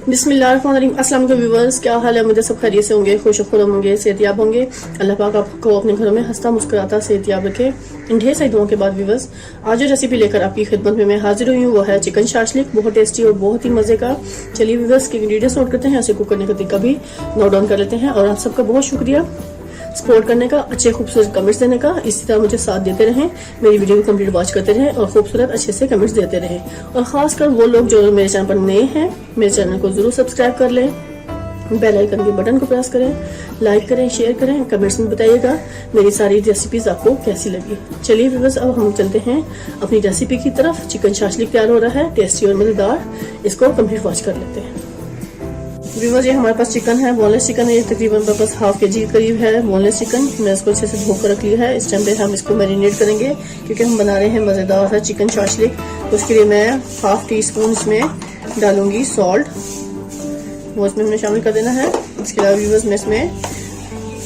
बिस्मिल्लाहिर्रहमानिर्रहीम। अस्सलाम वालेकुम व्यूअर्स, क्या हाल है? मुझे सब खैरियत से होंगे, खुशखुरम होंगे, सेहतियाब होंगे। अल्लाह पाक आपको अपने घरों में हंसता मुस्कुराता सेहतियाब रखे। इन ढेर सारी दुआओं के बाद व्यूअर्स, आज जो रेसिपी लेकर आपकी खिदमत में मैं हाजिर हुई हूँ वो है चिकन शाशलिक। बहुत टेस्टी और बहुत ही मजे का। चलिए व्यूअर्स के इंग्रेडिएंट्स नोट करते हैं, उसे कुक करने का तरीका भी नोट डाउन कर लेते हैं। और आप सबका बहुत शुक्रिया सपोर्ट करने का, अच्छे खूबसूरत कमेंट्स देने का। इसी तरह मुझे साथ देते रहें, मेरी वीडियो को कंप्लीट वॉच करते रहें और खूबसूरत अच्छे से कमेंट्स देते रहें। और खासकर वो लोग जो मेरे चैनल पर नए हैं, मेरे चैनल को जरूर सब्सक्राइब कर लें, बेल आइकन के बटन को प्रेस करें, लाइक करें, शेयर करें, कमेंट्स में बताइएगा मेरी सारी रेसिपीज आपको कैसी लगी। चलिए व्यूअर्स, अब हम चलते हैं अपनी रेसिपी की तरफ। चिकन शाशलिक तैयार हो रहा है, टेस्टी और मजेदार। इसको कंप्लीट वॉच कर लेते हैं। व्यूअर्स, ये हमारे पास चिकन है, बोनलेस चिकन है। ये तकरीबन मेरे पास हाफ के जी के करीब है बोनलेस चिकन। मैंने इसको अच्छे से धोकर रख लिया है। इस टाइम पे हम इसको मैरिनेट करेंगे क्योंकि हम बना रहे हैं मजेदार सा चिकन शाशलिक। तो उसके लिए मैं हाफ टी स्पून इसमें डालूंगी सॉल्ट, वो इसमें हमने शामिल कर देना है। इसके अलावा व्यूअर्स, मैं इसमें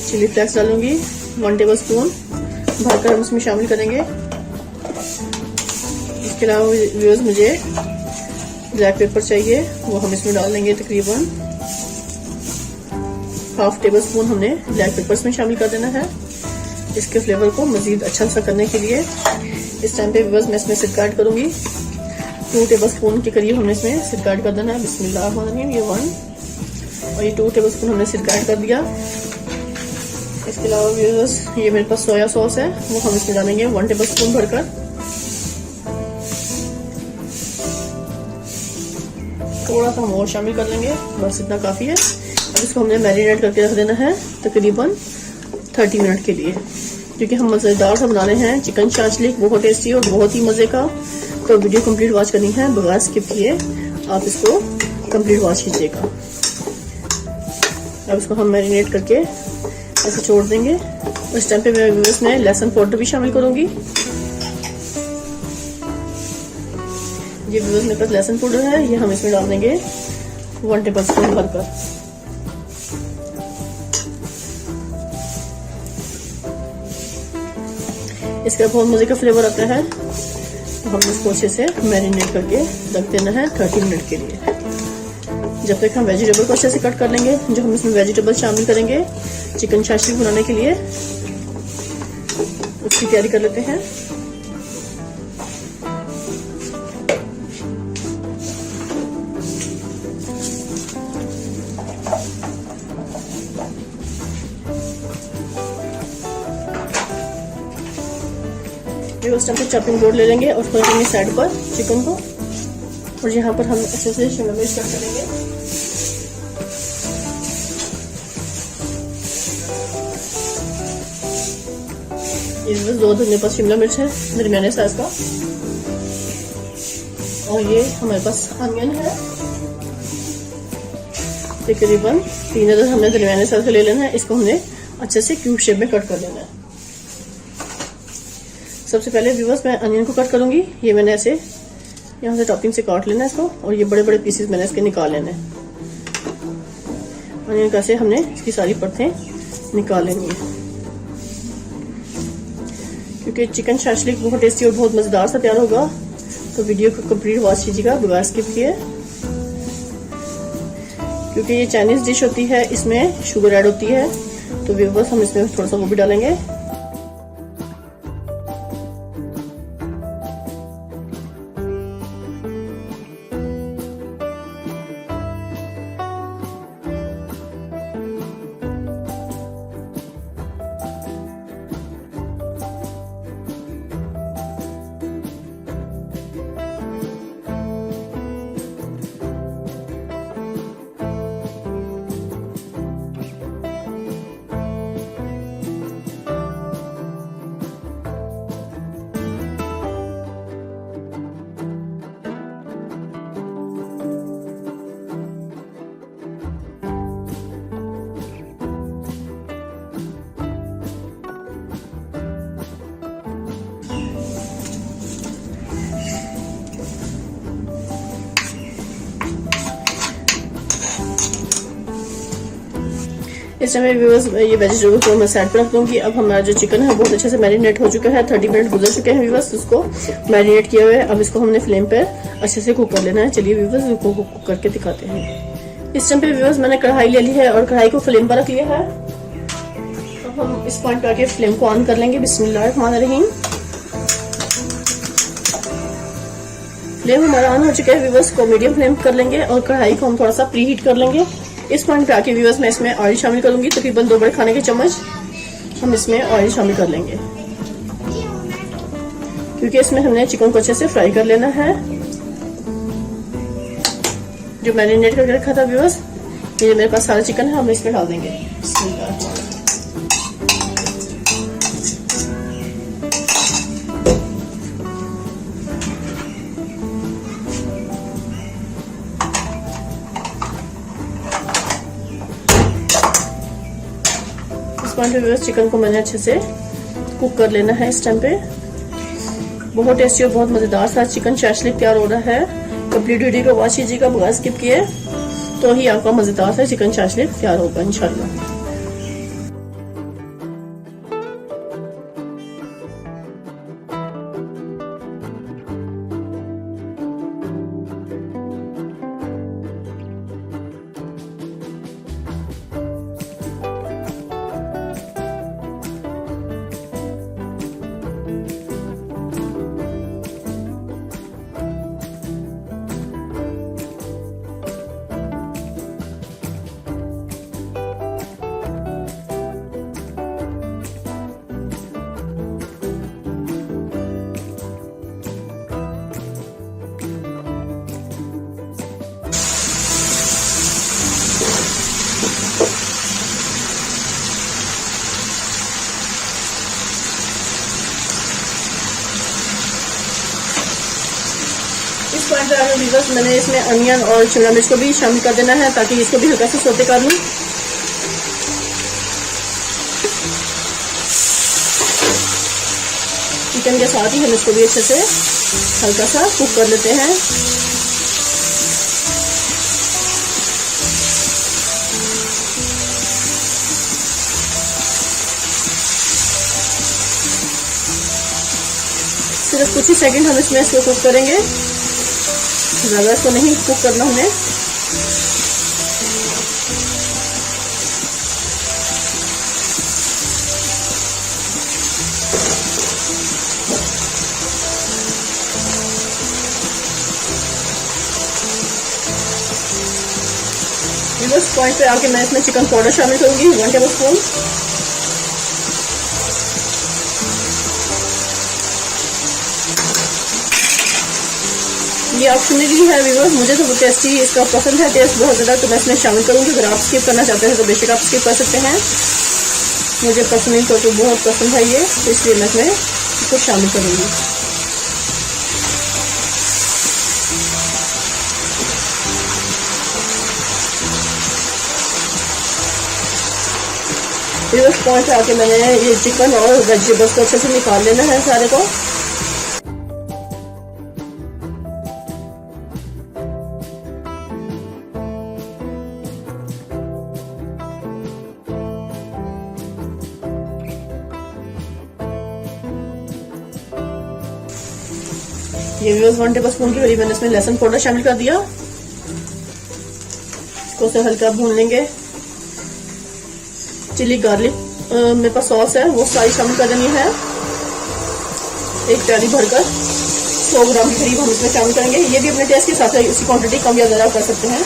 चिली फ्लेक्स डालूंगी 1 टेबल स्पून भरकर हम इसमें शामिल करेंगे। इसके अलावा व्यूअर्स, मुझे ब्लैक पेपर चाहिए, वो हम इसमें डाल देंगे तकरीबन हाफ टेबल स्पून हमने ब्लैक पेपर्स में शामिल कर देना है, इसके फ्लेवर को मजीद अच्छा सा करने के लिए। इस टाइम पे व्यूअर्स, मैं इसमें सिरका ऐड करूंगी 2 टेबल स्पून के करीब हमने इसमें सिरका ऐड कर देना है। बिस्मिल्लाहिर्रहमानिर्रहीम। ये 1 और ये 2 टेबल स्पून हमने सिरका ऐड कर दिया। इसके अलावा व्यूअर्स, ये मेरे पास सोया सॉस है, वो हम इसमें डालेंगे 1 टेबल स्पून भरकर। थोड़ा सा हम और शामिल कर लेंगे, बस इतना काफी है। अब इसको हमने मैरिनेट करके रख देना है तकरीबन 30 मिनट के लिए, क्योंकि हम मजेदार सा बना रहे हैं चिकन शाशलिक, बहुत टेस्टी और बहुत ही मजे का। तो वीडियो कंप्लीट वॉच करनी है बगैर स्किप किए, आप इसको कंप्लीट वॉच कीजिएगा। अब इसको हम मैरिनेट करके ऐसे छोड़ देंगे। उस टाइम पे मैं इसमें लहसुन पाउडर भी शामिल करूंगी। ये व्यूअर्स, मेरे पास लहसुन पाउडर है, ये हम इसमें डाल देंगे 1 टेबल स्पून भरकर। इसका बहुत मजे का फ्लेवर आता है। तो हम इसको अच्छे से मैरिनेट करके रख देना है 30 मिनट के लिए, जब तक हम वेजिटेबल को अच्छे से कट कर लेंगे। जो हम इसमें वेजिटेबल शामिल करेंगे चिकन शाशलिक बनाने के लिए, उसकी तैयारी कर लेते हैं। उस टाइम पे चॉपिंग बोर्ड ले लेंगे और उसको रखेंगे साइड पर चिकन को, और यहाँ पर हम अच्छे से शिमला मिर्च कट करेंगे। ये 2 मेरे पास शिमला मिर्च है दरमियाने साइज का, और ये हमारे पास अनियन है तकरीबन 3 अदद हमने दरमियाने साइज का ले लेना है। इसको हमने अच्छे से क्यूब शेप में कट कर लेना है। सबसे पहले व्यूअर्स, मैं अनियन को कट करूंगी। ये मैंने ऐसे यहाँ से टॉपिंग से काट लेना है इसको, और ये बड़े बड़े पीसेस मैंने इसके निकाल लेने हैं। अनियन कैसे हमने इसकी सारी परतें निकाल लेनी है, क्योंकि चिकन शाशलिक बहुत टेस्टी और बहुत मजेदार सा तैयार होगा। तो वीडियो को कंप्लीट वॉच कीजिएगा बगैर स्किप किए, क्योंकि ये चाइनीज डिश होती है, इसमें शुगर ऐड होती है। तो व्यूअर्स, हम इसमें थोड़ा सा वो भी डालेंगे। इस समय व्यूअर्स, ये वेजिटेबल को मैं साइड पर रख दूंगी। अब हमारा जो चिकन है बहुत अच्छे से मैरिनेट हो चुका है, 30 मिनट गुजर चुके हैं व्यूअर्स उसको मैरिनेट किए हुए। अब इसको हमने फ्लेम पर अच्छे से कुक कर लेना है। चलिए व्यूअर्स, इसको कुक करके दिखाते हैं। इस टाइम पे व्यूअर्स मैंने कढ़ाई ले ली है और कढ़ाई को फ्लेम पर रख लिया है। अब हम इस पॉइंट पे आके फ्लेम को ऑन कर लेंगे। बिस्मिल्लाहिर्रहमानिर्रहीम। फ्लेम हमारा ऑन हो चुका है व्यूअर्स, को मीडियम फ्लेम कर लेंगे और कढ़ाई को हम थोड़ा सा प्री हीट कर लेंगे। इस पॉइंट पे आके व्यूअर्स मैं इसमें ऑयल शामिल करूंगी, तकरीबन 2 बड़े खाने के चम्मच हम इसमें ऑयल शामिल कर लेंगे, क्योंकि इसमें हमने चिकन को अच्छे से फ्राई कर लेना है। जो मैरिनेट करके रखा था व्यूअर्स, ये मेरे पास सारा चिकन है, हम इसमें डाल देंगे। इस पॉइंट पे व्यूअर्स चिकन को मैंने अच्छे से कुक कर लेना है। इस टाइम पे बहुत टेस्टी और बहुत मजेदार सा चिकन शैशलिक तैयार हो रहा है। कंप्लीट वीडियो को वॉच कीजिएगा बगैर स्किप किए, तो ही आपका मजेदार सा चिकन शैशलिक तैयार होगा इंशाल्लाह। इस पॉइंट पे आगे व्यूअर्स मैंने इसमें अनियन और शिमला मिर्च को भी शामिल कर देना है, ताकि इसको भी हल्का सा सोते कर लूं। चिकन के साथ ही हम इसको भी अच्छे से हल्का सा कुक कर लेते हैं। सिर्फ कुछ ही सेकंड हम इसमें इसको कुक करेंगे, ज्यादा इसको नहीं कुक करना हमें। इस पॉइंट पे आके मैं इसमें चिकन पाउडर शामिल करूंगी 1 टेबल स्पून। ये ऑप्शनली है व्यूअर्स, मुझे तो टेस्टी इसका पसंद है, टेस्ट बहुत ज़्यादा, तो मैं इसमें शामिल करूँगी। अगर आप स्किप करना चाहते हैं तो बेशक आप स्किप कर सकते हैं। मुझे पर्सनली तो बहुत पसंद है ये, तो इसलिए मैं इसमें इसको शामिल करूँगी। व्यूअर्स पॉइंट पे आके मैंने ये चिकन और वेजिटेबल्स को अच्छे से निकाल लेना है सारे को। ये व्यूअर्स 1 टेबल स्पून की करीब मैंने इसमें लहसुन पाउडर शामिल कर दिया। इसको से हल्का भून लेंगे। चिली गार्लिक मेरे पास सॉस है, वो सारी शामिल कर देनी है। एक प्याली भरकर 100 ग्राम के करीब हम इसमें शामिल करेंगे। ये भी अपने टेस्ट के साथ है, इसकी क्वांटिटी कम या ज़्यादा कर सकते हैं।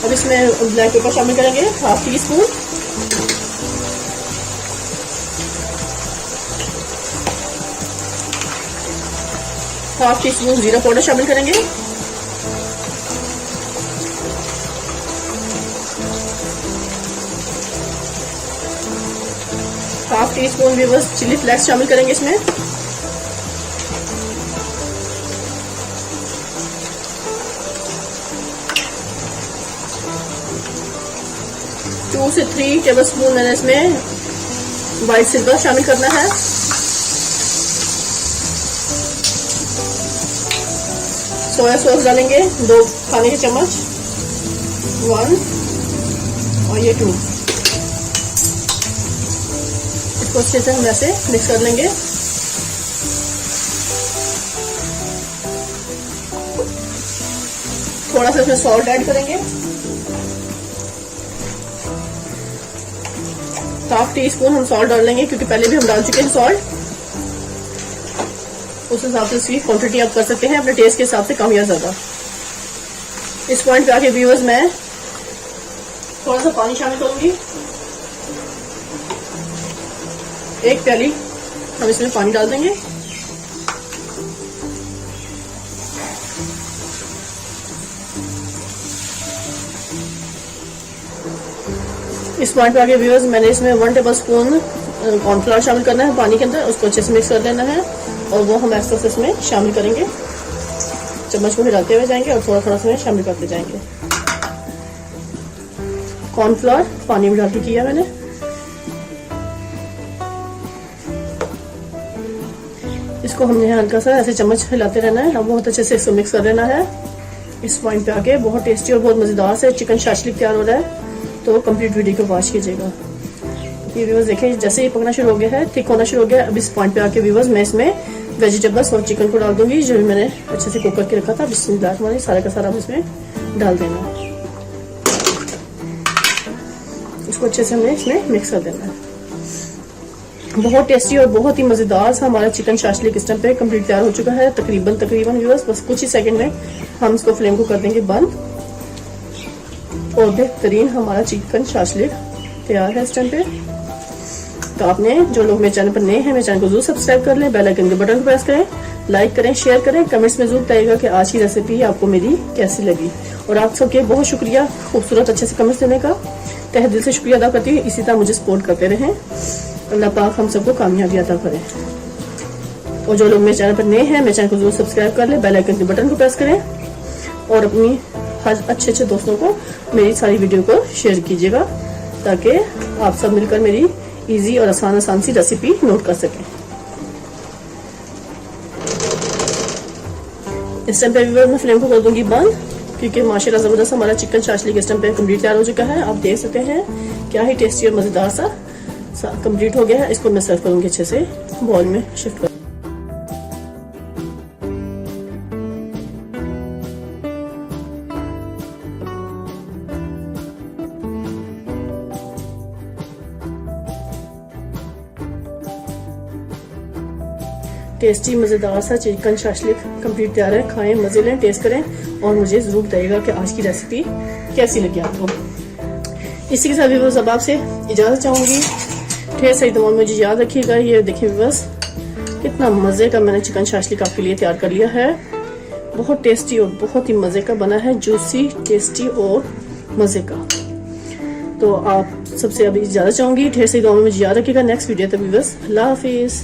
अब इसमें ब्लैक पेपर शामिल करेंगे 1/2 टीस्पून। हाफ टी स्पून जीरा पाउडर शामिल करेंगे। हाफ टी स्पून भी बस चिली फ्लेक्स शामिल करेंगे इसमें। टू से 3 टेबल स्पून मैंने इसमें व्हाइट सिल्वर शामिल करना है। सोया सॉस डालेंगे 2 खाने के चम्मच, 1 और ये 2। इसको अच्छे से हम ऐसे मिक्स कर लेंगे। थोड़ा सा इसमें सॉल्ट ऐड करेंगे, 1/2 टीस्पून हम सॉल्ट डाल लेंगे क्योंकि पहले भी हम डाल चुके हैं सॉल्ट। उस हिसाब से इसकी क्वांटिटी आप कर सकते हैं अपने टेस्ट के हिसाब से, कम या ज्यादा। इस पॉइंट पे आके व्यूअर्स मैं थोड़ा सा पानी शामिल करूंगी, 1 प्याली हम इसमें पानी डाल देंगे। इस पॉइंट पे आगे व्यूअर्स मैंने इसमें 1 टेबलस्पून कॉर्नफ्लावर शामिल करना है पानी के अंदर, उसको अच्छे से मिक्स कर लेना है और वो हम इस प्रोसेस में शामिल करेंगे। चम्मच को हिलाते हुए जाएंगे और थोड़ा थोड़ा इसमें शामिल करते जाएंगे। कॉर्नफ्लावर पानी में डाल के किया मैंने। इसको हमने हल्का सा ऐसे चम्मच हिलाते रहना है, बहुत अच्छे से इसको मिक्स कर लेना है। इस पॉइंट पे आके बहुत टेस्टी और बहुत मजेदार से चिकन शाशलिक तैयार हो रहा है, तो कंप्लीट वीडियो को वॉच कीजिएगा। ये व्यूअर्स देखें जैसे ही पकना शुरू हो गया है, थिक होना शुरू हो गया। अब इस पॉइंट पे आके व्यूअर्स मैं इसमें वेजिटेबल्स और चिकन को डाल दूंगी जो मैंने अच्छे से कुक करके रखा था। बिस्मिल्लाह हमारे सारा का सारा इसमें डाल देना है, इसको अच्छे से हमने इसमें मिक्स कर देना है। बहुत टेस्टी और बहुत ही मजेदार सा हमारा चिकन शाशलिक इस टाइम पे कंप्लीट तैयार हो चुका है। तकरीबन व्यूअर्स बस कुछ ही सेकंड में हम इसको फ्लेम को कर देंगे बंद और बेहतरीन हमारा चिकन शाशलिक तैयार है इस टाइम पे। तो आपने जो लोग मेरे चैनल पर नए हैं, मेरे चैनल को जरूर सब्सक्राइब कर लें, बेल आइकन के बटन को प्रेस करें, लाइक करें, शेयर करें, कमेंट्स में जरूर बताइएगा कि आज की रेसिपी आपको मेरी कैसी लगी। और आप सबके बहुत शुक्रिया खूबसूरत अच्छे से कमेंट्स देने का, तहे दिल से शुक्रिया अदा करती हूँ। इसी तरह मुझे सपोर्ट करते रहें, अल्लाह पाक हम सबको कामयाबी अता करें। और जो लोग मेरे चैनल पर नए हैं, मेरे चैनल को जरूर सब्सक्राइब कर लें, बेल आइकन के बटन को प्रेस करें और अपनी हर अच्छे दोस्तों को मेरी सारी वीडियो को शेयर कीजिएगा ताकि आप सब मिलकर मेरी इजी और आसान सी रेसिपी नोट कर सकें। इस टाइम पे मैं फ्लेम को कर दूंगी बंद क्योंकि माशाल्लाह जबरदस्त हमारा चिकन शाशलिक इस टाइम पे कंप्लीट तैयार हो चुका है। आप देख सकते हैं क्या ही टेस्टी और मजेदार सा कंप्लीट हो गया है। इसको मैं सर्व करूंगी अच्छे से बॉल में शिफ्ट कर। टेस्टी मजेदार सा चिकन शाशलिक कंप्लीट तैयार है। खाएं, मजे लें, टेस्ट करें और मुझे जरूर बताइएगा कि आज की रेसिपी कैसी लगी आपको। इसी के साथ व्यूअर्स अब आपसे इजाजत चाहूंगी। ढेर सारी दुआ मुझे याद रखिएगा। ये देखिए व्यूअर्स कितना मजे का मैंने चिकन शाशलिक आपके लिए तैयार कर लिया है। बहुत टेस्टी और बहुत ही मजे का बना है, जूसी, टेस्टी और मजे का। तो आप सबसे अभी इजाजत चाहूंगी। ढेर सारी दुआ मुझे याद रखिएगा। नेक्स्ट वीडियो तक व्यूअर्स अल्लाह हाफिज।